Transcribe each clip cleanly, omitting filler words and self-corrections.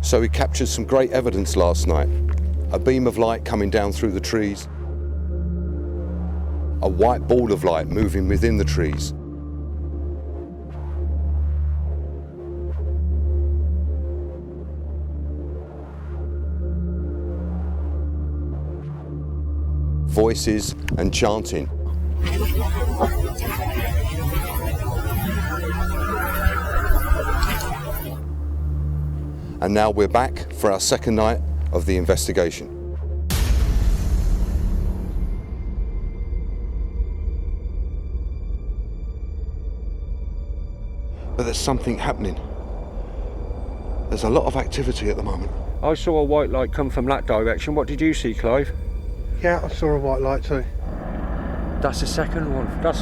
So we captured some great evidence last night. A beam of light coming down through the trees. A white ball of light moving within the trees. Voices and chanting. And now we're back for our second night of the investigation. But there's something happening. There's a lot of activity at the moment. I saw a white light come from that direction. What did you see, Clive? Yeah, I saw a white light too. That's the second one. That's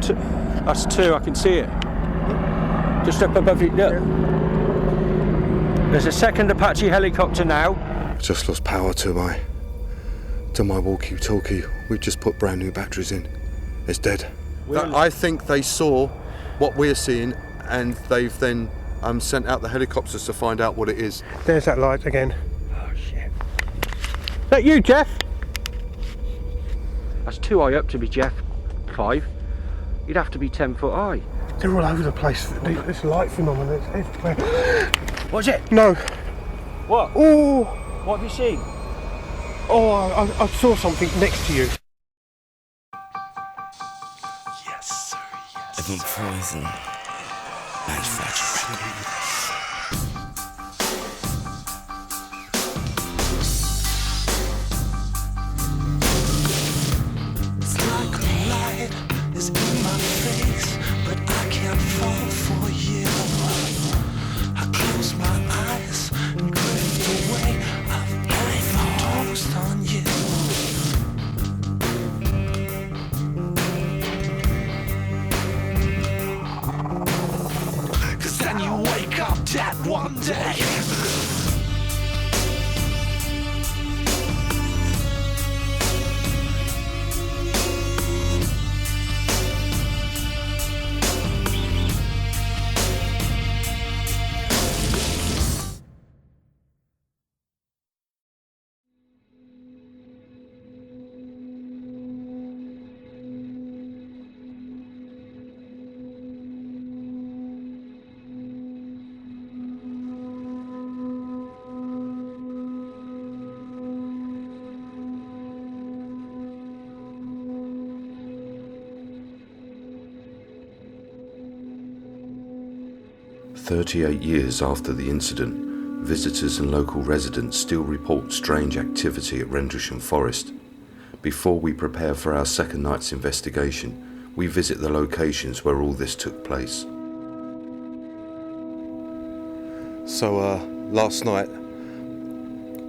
two. That's two. I can see it. Just up above you. Look. Yeah. There's a second Apache helicopter now. I just lost power to my walkie-talkie. We've just put brand new batteries in. It's dead. I think they saw what we're seeing, and they've then sent out the helicopters to find out what it is. There's that light again. Oh shit! Is that you, Jeff? That's too high up to be Jeff. Clive. You'd have to be 10 foot high. They're all over the place. This light phenomenon, it's everywhere. What's it? No. What? Oh. What have you seen? Oh, I saw something next to you. Yes, sir, yes. Even poison manufactured records. It's like a light is in my face, but I can't fall for you. I close my eyes and drift away. I've been toast on you. Cause then you wake up dead one day. "38 years after the incident, visitors and local residents still report strange activity at Rendlesham Forest. Before we prepare for our second night's investigation, we visit the locations where all this took place." So last night,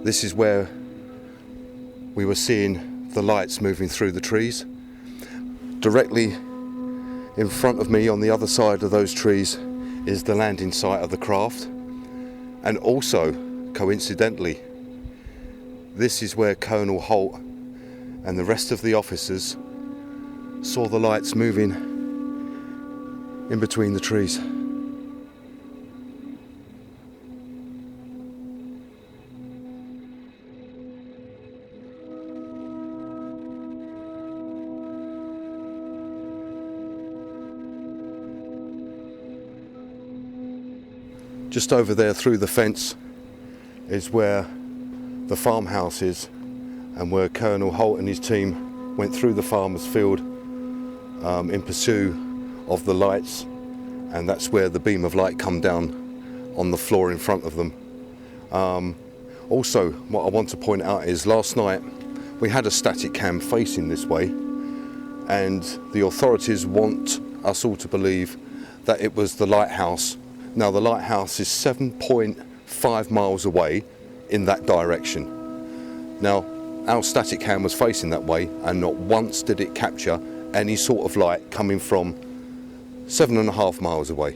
this is where we were seeing the lights moving through the trees. Directly in front of me on the other side of those trees is the landing site of the craft, and also, coincidentally, this is where Colonel Holt and the rest of the officers saw the lights moving in between the trees. Just over there through the fence is where the farmhouse is, and where Colonel Holt and his team went through the farmer's field in pursuit of the lights, and that's where the beam of light come down on the floor in front of them. Also, what I want to point out is last night we had a static cam facing this way, and the authorities want us all to believe that it was the lighthouse. Now, the lighthouse is 7.5 miles away in that direction. Now, our static cam was facing that way, and not once did it capture any sort of light coming from 7.5 miles away.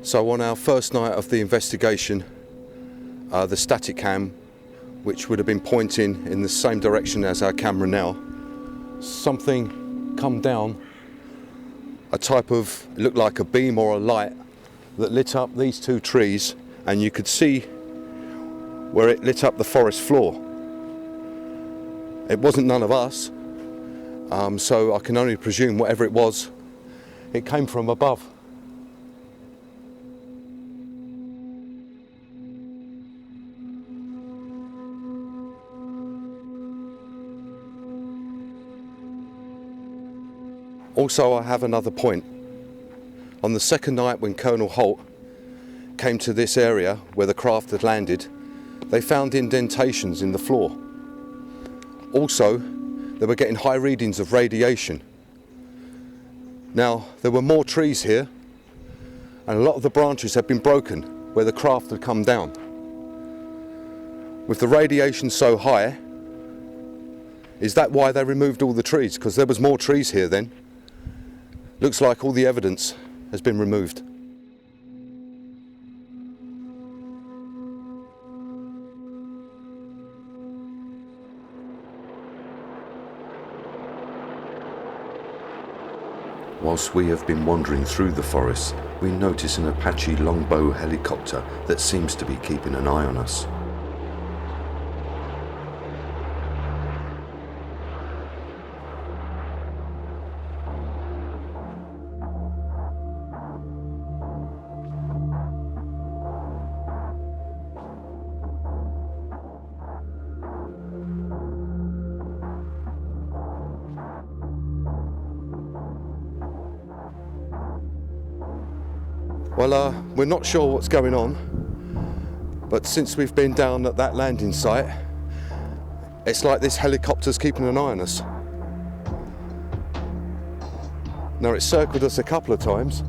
So on our first night of the investigation, the static cam, which would have been pointing in the same direction as our camera now, something come down, a type of, it looked like a beam or a light that lit up these two trees, and you could see where it lit up the forest floor. It wasn't none of us, so I can only presume whatever it was, it came from above. Also, I have another point. On the second night when Colonel Holt came to this area where the craft had landed, they found indentations in the floor. Also, they were getting high readings of radiation. Now, there were more trees here, and a lot of the branches had been broken where the craft had come down. With the radiation so high, is that why they removed all the trees? Because there was more trees here then. Looks like all the evidence has been removed. Whilst we have been wandering through the forest, we notice an Apache longbow helicopter that seems to be keeping an eye on us. Well, we're not sure what's going on, but since we've been down at that landing site, it's like this helicopter's keeping an eye on us. Now, it's circled us a couple of times.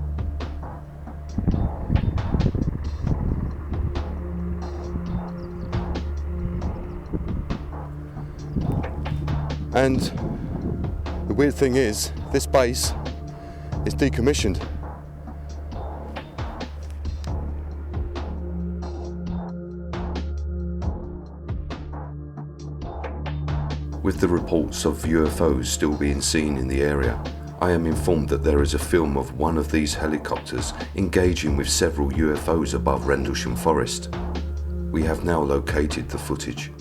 And the weird thing is, this base is decommissioned. With the reports of UFOs still being seen in the area, I am informed that there is a film of one of these helicopters engaging with several UFOs above Rendlesham Forest. We have now located the footage.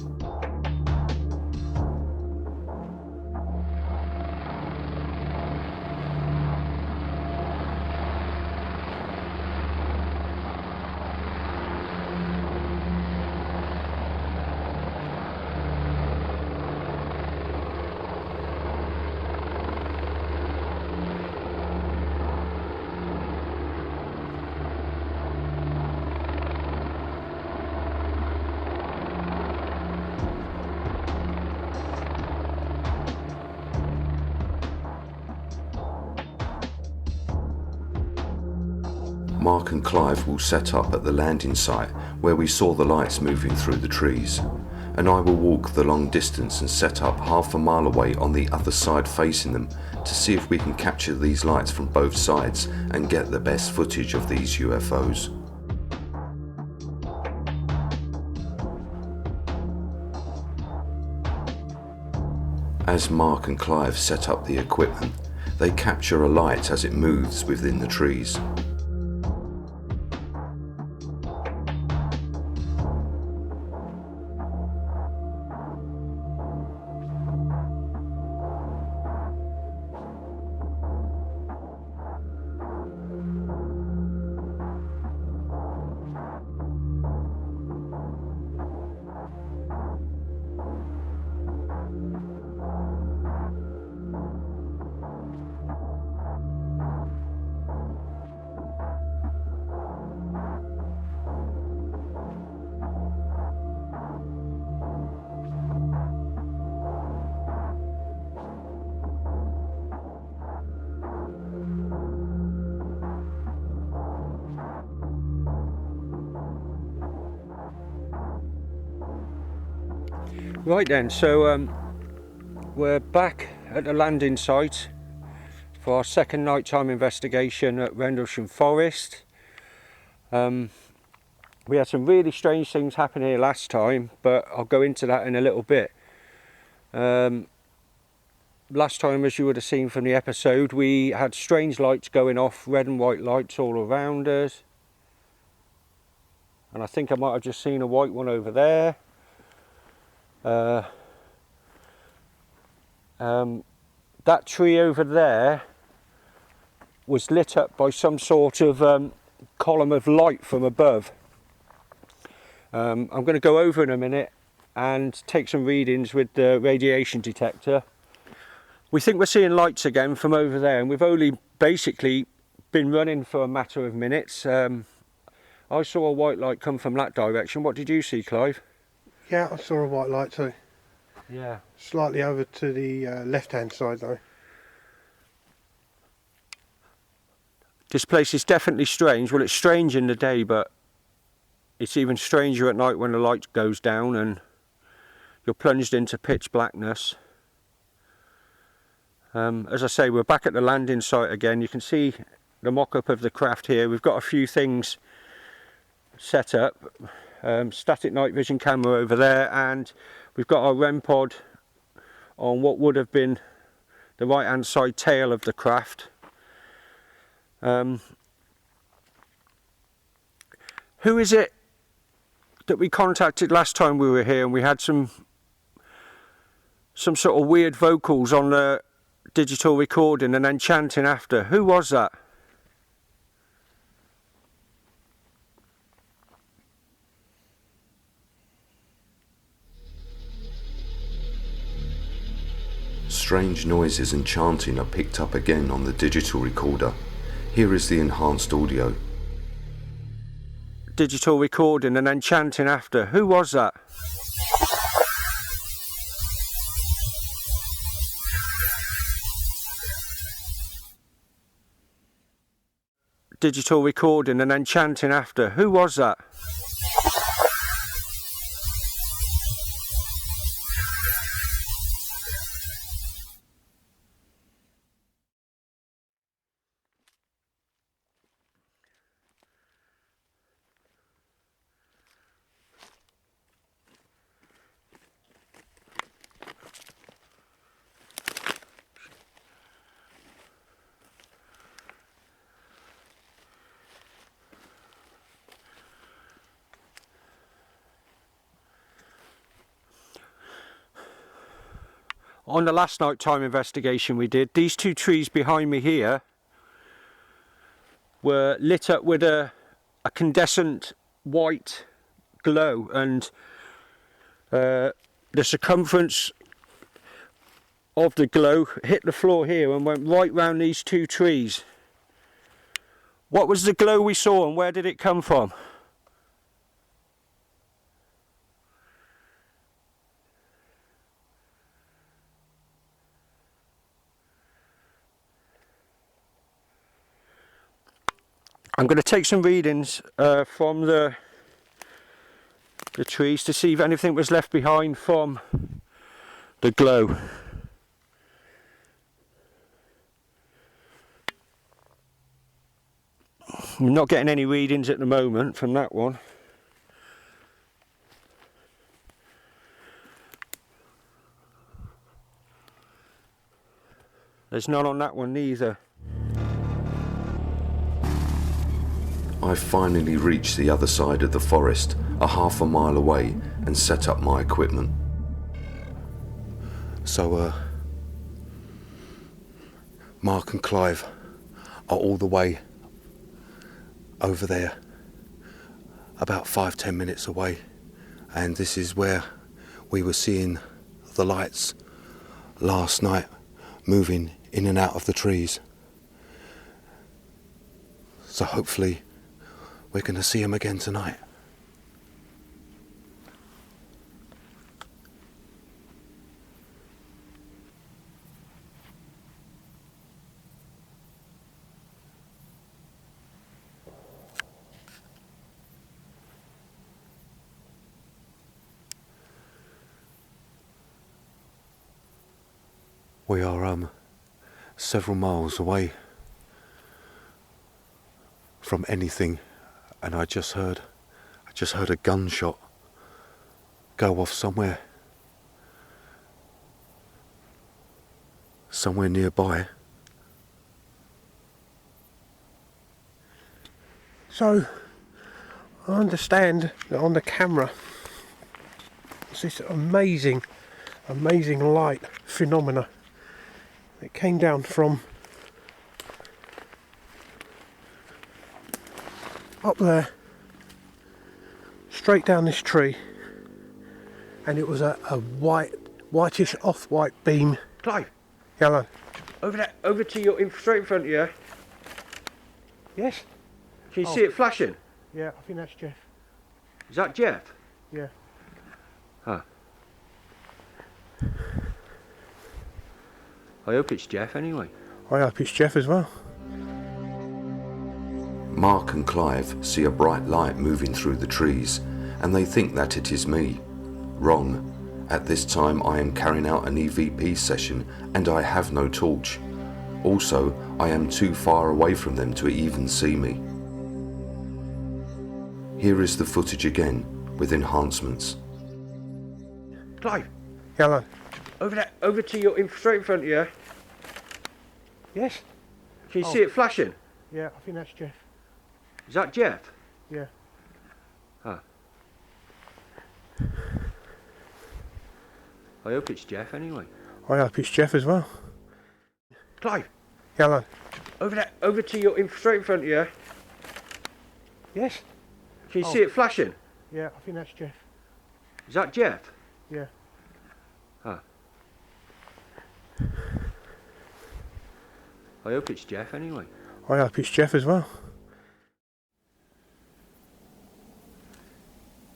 Mark and Clive will set up at the landing site where we saw the lights moving through the trees, and I will walk the long distance and set up half a mile away on the other side facing them to see if we can capture these lights from both sides and get the best footage of these UFOs. As Mark and Clive set up the equipment, they capture a light as it moves within the trees. Right then, so we're back at the landing site for our second nighttime investigation at Rendlesham Forest. We had some really strange things happen here last time, but I'll go into that in a little bit. Last time, as you would have seen from the episode, we had strange lights going off, red and white lights all around us. And I think I might have just seen a white one over there. That tree over there was lit up by some sort of column of light from above. I'm going to go over in a minute and take some readings with the radiation detector. We think we're seeing lights again from over there, and we've only basically been running for a matter of minutes. I saw a white light come from that direction. What did you see, Clive? Yeah, I saw a white light too. Yeah. Slightly over to the left-hand side though. This place is definitely strange. Well, it's strange in the day, but it's even stranger at night when the light goes down and you're plunged into pitch blackness. As I say, we're back at the landing site again. You can see the mock-up of the craft here. We've got a few things set up. Static night vision camera over there, and we've got our REM pod on what would have been the right hand side tail of the craft. Who is it that we contacted last time we were here, and we had some sort of weird vocals on the digital recording and then chanting after? Who was that? Strange noises and chanting are picked up again on the digital recorder. Here is the enhanced audio. Digital recording and then chanting after. Who was that? Digital recording and then chanting after. Who was that? On the last nighttime investigation we did, these two trees behind me here were lit up with a incandescent white glow, and the circumference of the glow hit the floor here and went right round these two trees. What was the glow we saw, and where did it come from? I'm going to take some readings from the trees to see if anything was left behind from the glow. I'm not getting any readings at the moment from that one. There's none on that one neither. I finally reached the other side of the forest, a half a mile away, and set up my equipment. So, Mark and Clive are all the way over there, about 5-10 minutes away, and this is where we were seeing the lights last night moving in and out of the trees. So hopefully we're going to see them again tonight. We are several miles away from anything, and I just heard Just heard a gunshot go off somewhere nearby. So, I understand that on the camera, it's this amazing light phenomena that came down from up there, straight down this tree, and it was a whitish off-white beam. Clive, Yellow. over to your, straight in front of you. Yes? Can you see it flashing? Yeah, I think that's Jeff. Is that Jeff? Yeah. Huh. I hope it's Jeff anyway. I hope it's Jeff as well. Mark and Clive see a bright light moving through the trees, and they think that it is me. Wrong. At this time I am carrying out an EVP session and I have no torch. Also, I am too far away from them to even see me. Here is the footage again, with enhancements. Clive, Yellow. over to your, straight in front of you. Yes? Can you see it flashing? Yeah, I think that's Jeff. Is that Jeff? Yeah. Huh. I hope it's Jeff anyway. I hope it's Jeff as well. Clive, Yellow. over to your, straight in front of you. Yes? Can you see it flashing? Yeah, I think that's Jeff. Is that Jeff? Yeah. Huh. I hope it's Jeff anyway. I hope it's Jeff as well.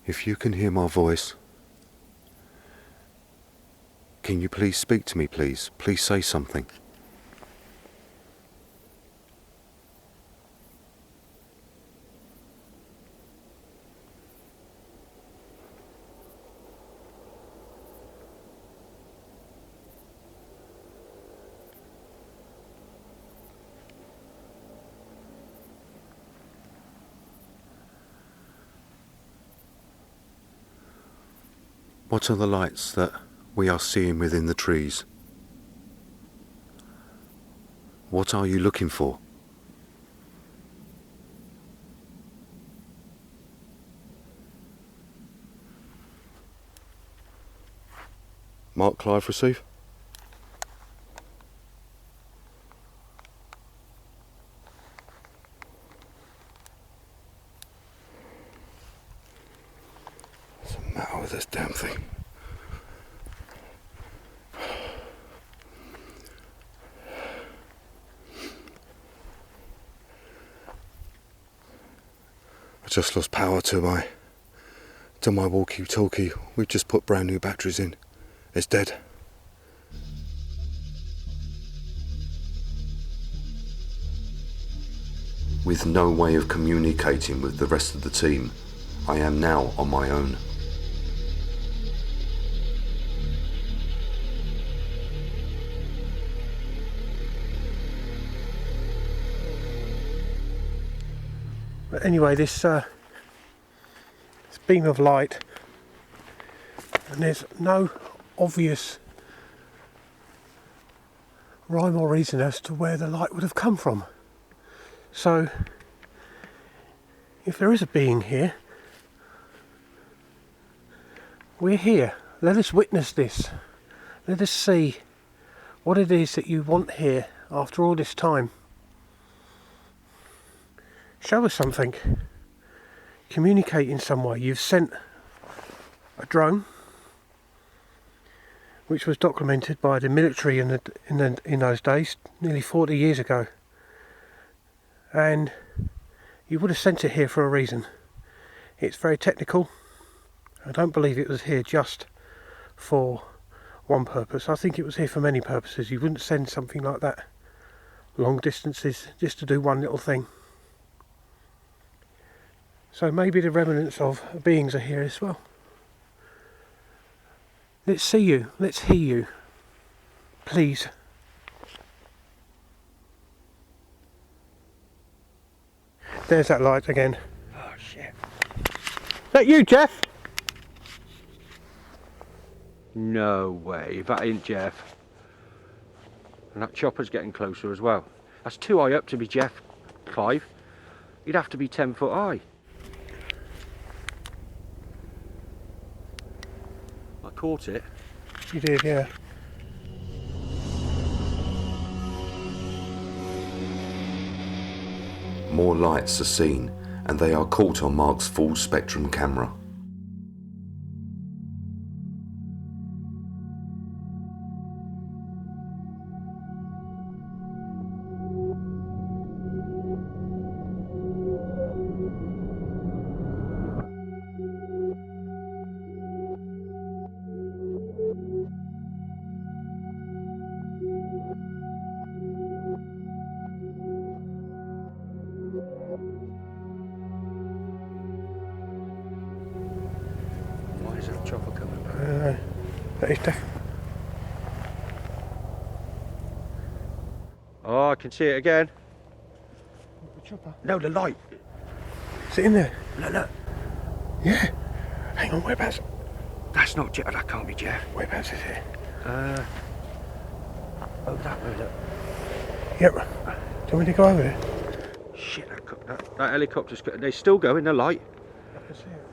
If you can hear my voice, can you please speak to me, please? Please say something. What are the lights that we are seeing within the trees? What are you looking for? Mark, Clive, receive. What's the matter with this damn thing? I just lost power to my walkie-talkie. We've just put brand new batteries in. It's dead. With no way of communicating with the rest of the team, I am now on my own. But anyway, this beam of light, and there's no obvious rhyme or reason as to where the light would have come from. So, if there is a being here, we're here. Let us witness this. Let us see what it is that you want here after all this time. Show us something. Communicate in some way. You've sent a drone, which was documented by the military in those days, nearly 40 years ago. And you would have sent it here for a reason. It's very technical. I don't believe it was here just for one purpose. I think it was here for many purposes. You wouldn't send something like that long distances just to do one little thing. So maybe the remnants of beings are here as well. Let's see you. Let's hear you. Please. There's that light again. Oh shit. that you, Jeff? No way, that ain't Jeff. And that chopper's getting closer as well. That's too high up to be Jeff 5. You'd have to be 10 foot high. I caught it. You did, yeah. More lights are seen, and they are caught on Mark's full spectrum camera. Why is that chopper coming back? That is definitely. Oh, I can see it again. The chopper. No, the light. Is it in there? Look, look. Yeah. Hang on, whereabouts? That's not Jeff. That can't be Jeff. Whereabouts is it? Oh, that way, look. Yep. Do you want me to go over there? Shit, that helicopter's... They're still going, the light. I can see it.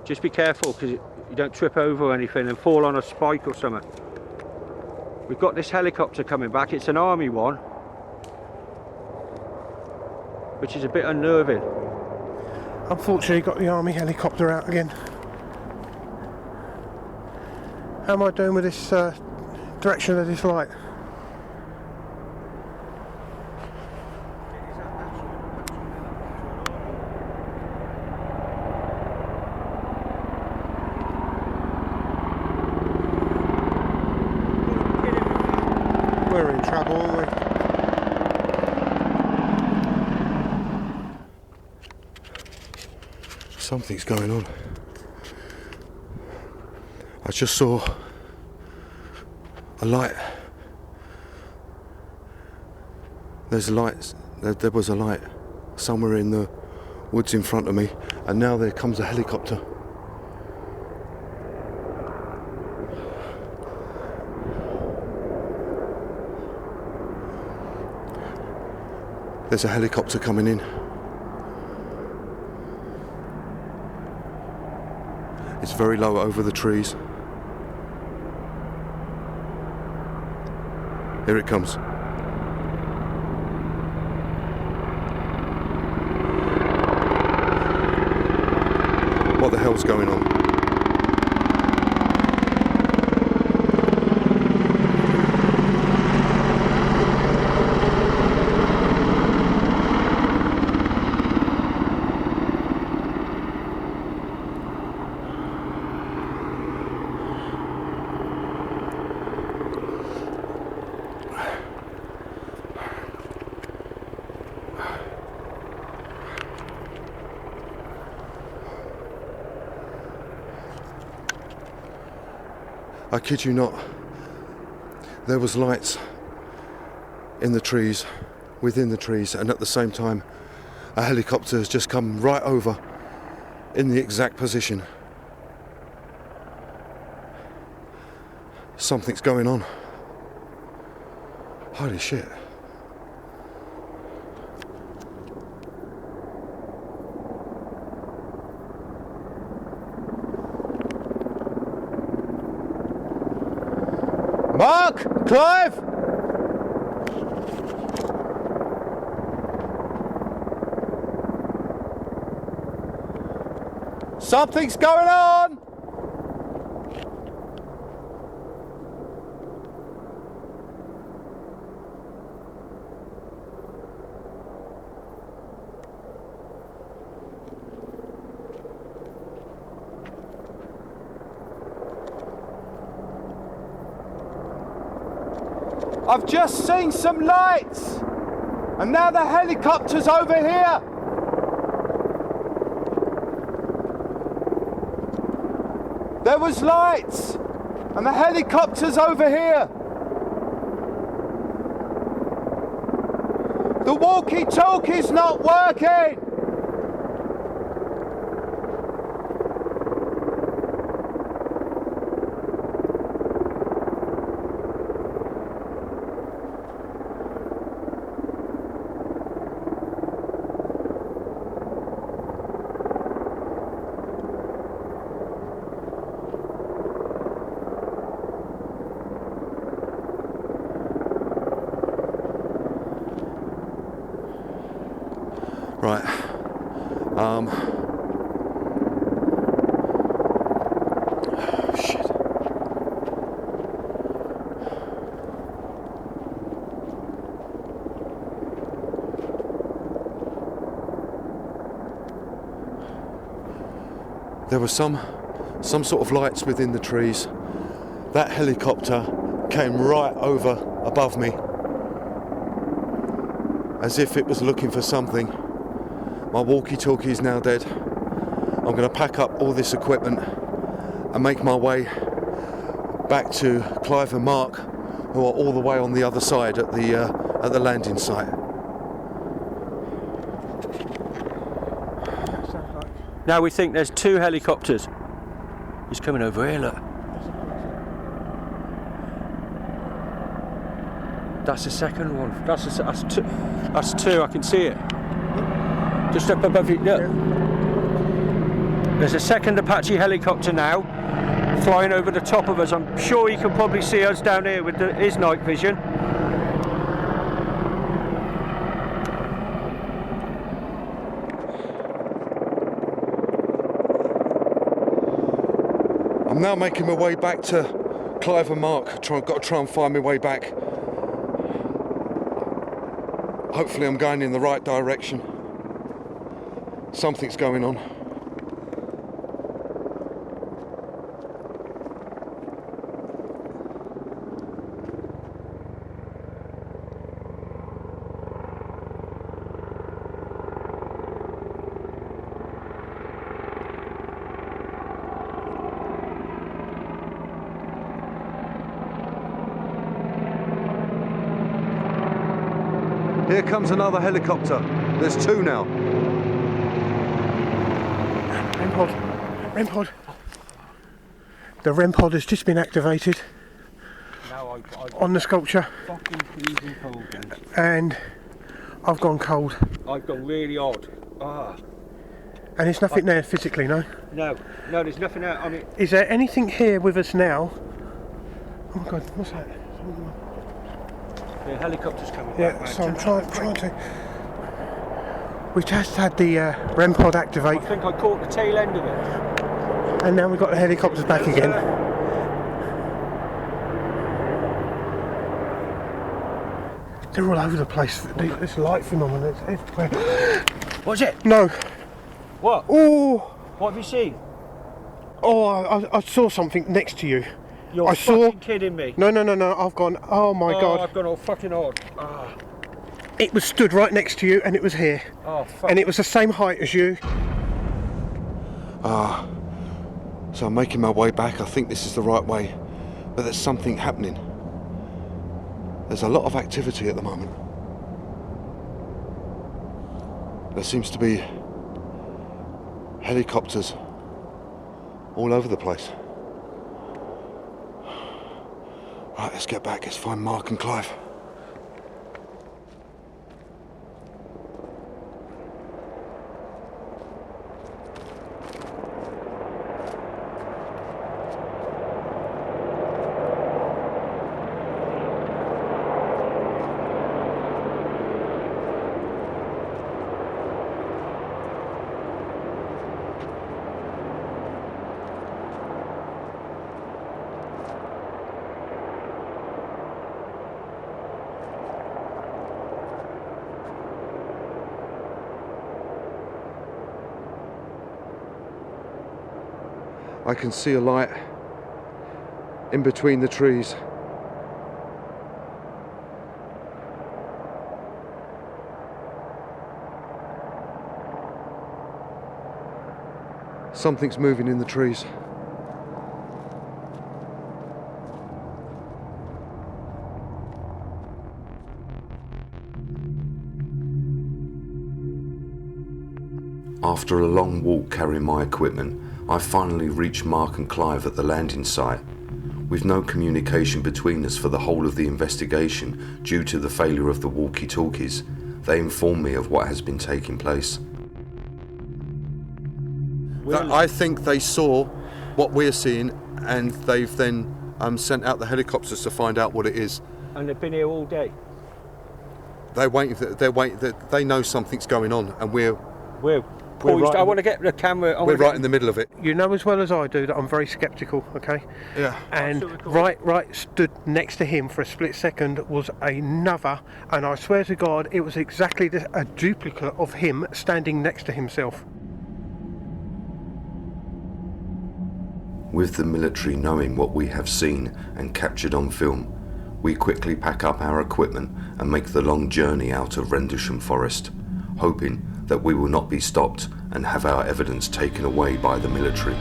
Just be careful, because you don't trip over or anything and fall on a spike or something. We've got this helicopter coming back. It's an army one, which is a bit unnerving. Unfortunately, got the army helicopter out again. How am I doing with this direction of this light? We're in trouble, aren't we? Something's going on. I just saw a light. There's lights. There was a light somewhere in the woods in front of me, and now there comes a helicopter. There's a helicopter coming in. It's very low over the trees. Here it comes. What the hell's going on? I kid you not, there was lights in the trees, within the trees, and at the same time a helicopter has just come right over in the exact position. Something's going on. Holy shit. Mark! Clive! Something's going on! I've just seen some lights, and now the helicopter's over here. There was lights, and the helicopter's over here. The walkie-talkie's not working. Shit. There were some sort of lights within the trees. That helicopter came right over above me, as if it was looking for something. My walkie-talkie is now dead. I'm going to pack up all this equipment and make my way back to Clive and Mark, who are all the way on the other side at the landing site. Now we think there's 2 helicopters. He's coming over here, look. That's the second one. That's 2. That's 2, I can see it. Just up above you, look. There's a second Apache helicopter now, flying over the top of us. I'm sure he can probably see us down here with his night vision. I'm now making my way back to Clive and Mark. Got to try and find my way back. Hopefully I'm going in the right direction. Something's going on. Here comes another helicopter. There's 2 now. REM pod. The REM pod has just been activated on the sculpture. Fucking freezing cold, James. And I've gone cold. I've gone really odd. And there's nothing there physically, no? No, there's nothing out. I mean, Is there anything here with us now? Oh my god, what's that? the helicopter's coming back. Yeah, so I'm trying to... We just had the REM pod activate. I think I caught the tail end of it. And now we've got the helicopters back again. They're all over the place. This light phenomenon is everywhere. What's it? No. What? Oh, What have you seen? I saw something next to you. You're fucking kidding me. No. I've gone. Oh my god. I've gone all fucking odd. It was stood right next to you, and it was here. Oh fuck. And it was the same height as you. So I'm making my way back. I think this is the right way, but there's something happening. There's a lot of activity at the moment. There seems to be helicopters all over the place. Right, let's get back. Let's find Mark and Clive. I can see a light in between the trees. Something's moving in the trees. After a long walk carrying my equipment, I finally reached Mark and Clive at the landing site. With no communication between us for the whole of the investigation due to the failure of the walkie-talkies, they informed me of what has been taking place. I think they saw what we're seeing, and they've then sent out the helicopters to find out what it is. And they've been here all day. They know something's going on, and we're poised. right I in want to get the camera. We're right in the middle of it. You know as well as I do that I'm very sceptical, okay? Yeah. And still recording. right stood next to him for a split second was another, and I swear to God it was exactly a duplicate of him standing next to himself. With the military knowing what we have seen and captured on film, we quickly pack up our equipment and make the long journey out of Rendlesham Forest, hoping that we will not be stopped and have our evidence taken away by the military.